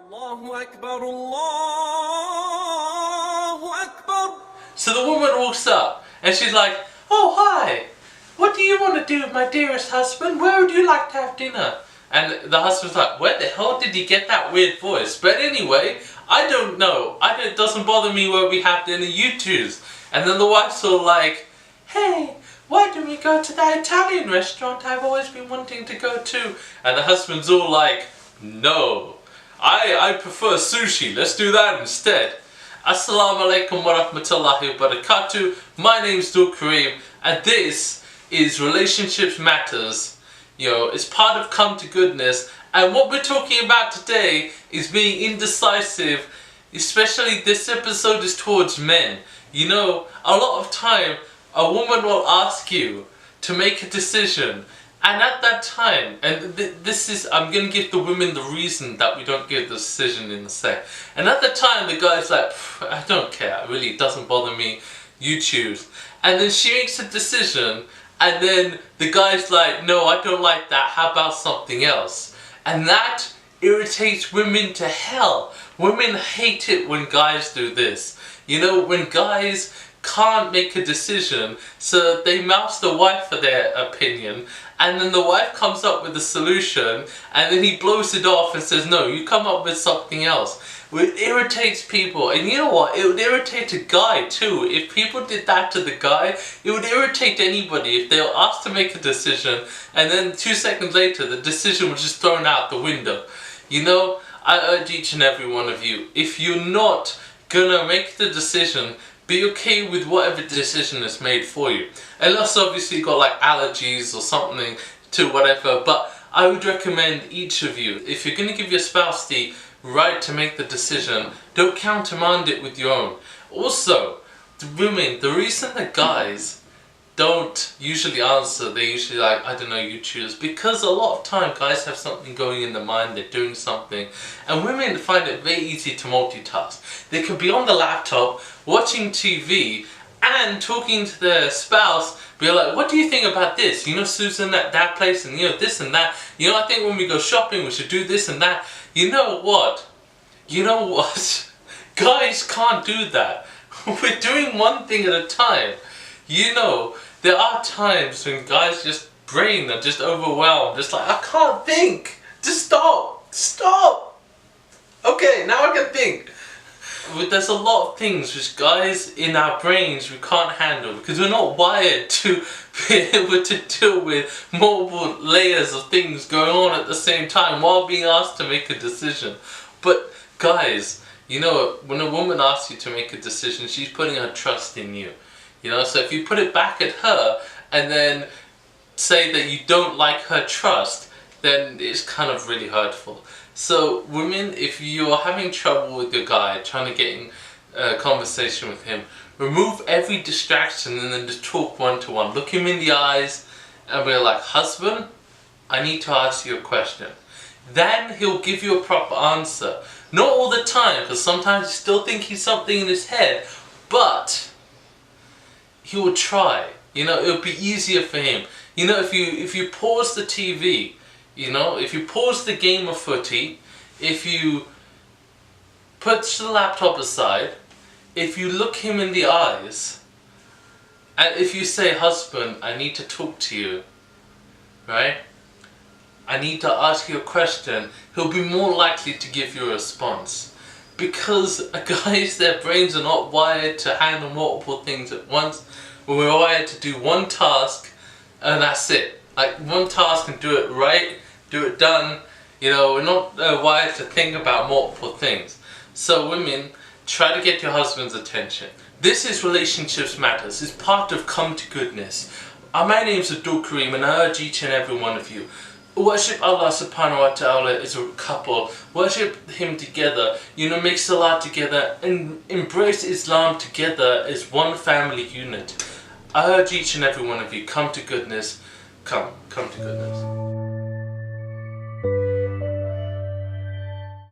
Allahu Akbar, Allahu Akbar. So the woman walks up and she's like, "Oh, hi. What do you want to do, my dearest husband? Where would you like to have dinner?" And the husband's like, "Where the hell did he get that weird voice?" But anyway, I don't know. It doesn't bother me where we have dinner, you choose. And then the wife's all like, "Hey, why don't we go to that Italian restaurant I've always been wanting to go to?" And the husband's all like, "No, I prefer sushi. Let's do that instead." Assalamu alaikum wa rahmatullahi wa barakatuh. My name's Abdul Karim, and this is Relationships Matters. It's part of Come to Goodness, and what we're talking about today is being indecisive. Especially this episode is towards men. A lot of time a woman will ask you to make a decision, and at that time, and I'm going to give the women the reason that we don't give the decision in a sec. And at the time the guy's like, "I don't care, really, it doesn't bother me, you choose." And then she makes a decision, and then the guy's like, "No, I don't like that, how about something else?" And that irritates women to hell. Women hate it when guys do this. When guys can't make a decision, so they mouse the wife for their opinion, and then the wife comes up with a solution, and then he blows it off and says, "No, you come up with something else." It irritates people, and you know what? It would irritate a guy too. If people did that to the guy, it would irritate anybody if they were asked to make a decision, and then 2 seconds later the decision was just thrown out the window. I urge each and every one of you, if you're not gonna make the decision, be okay with whatever decision is made for you. Unless obviously you've got like allergies or something to whatever, but I would recommend each of you, if you're going to give your spouse the right to make the decision, don't countermand it with your own. Also, the women, the reason that guys don't usually answer, they're usually like, "I don't know, you choose," because a lot of time guys have something going in their mind, they're doing something, and women find it very easy to multitask. They could be on the laptop watching TV and talking to their spouse, be like, "What do you think about this? Susan, that place, and this and that. I think when we go shopping we should do this and that." You know what? Guys can't do that. We're doing one thing at a time. There are times when guys' brain are just overwhelmed, just like, "I can't think, just stop. Okay, now I can think." There's a lot of things which guys in our brains we can't handle because we're not wired to be able to deal with multiple layers of things going on at the same time while being asked to make a decision. But guys, when a woman asks you to make a decision, she's putting her trust in you. So if you put it back at her and then say that you don't like her trust, then it's kind of really hurtful. So women, if you're having trouble with your guy, trying to get in a conversation with him, remove every distraction and then just talk one-to-one. Look him in the eyes and be like, "Husband, I need to ask you a question." Then he'll give you a proper answer. Not all the time, because sometimes you still think he's something in his head, but he will try. It'll be easier for him. If you pause the TV, if you pause the game of footy, if you put the laptop aside, if you look him in the eyes, and if you say, "Husband, I need to talk to you, right? I need to ask you a question," he'll be more likely to give you a response. Because guys, their brains are not wired to handle multiple things at once. We're wired to do one task and that's it. Like one task and do it right, do it done. We're not wired to think about multiple things. So women, try to get your husband's attention. This is Relationships Matters. It's part of Come to Goodness. My name's Abdul Karim, and I urge each and every one of you, worship Allah subhanahu wa ta'ala as a couple. Worship Him together. Make salah together and embrace Islam together as one family unit. I urge each and every one of you, come to goodness. Come to goodness.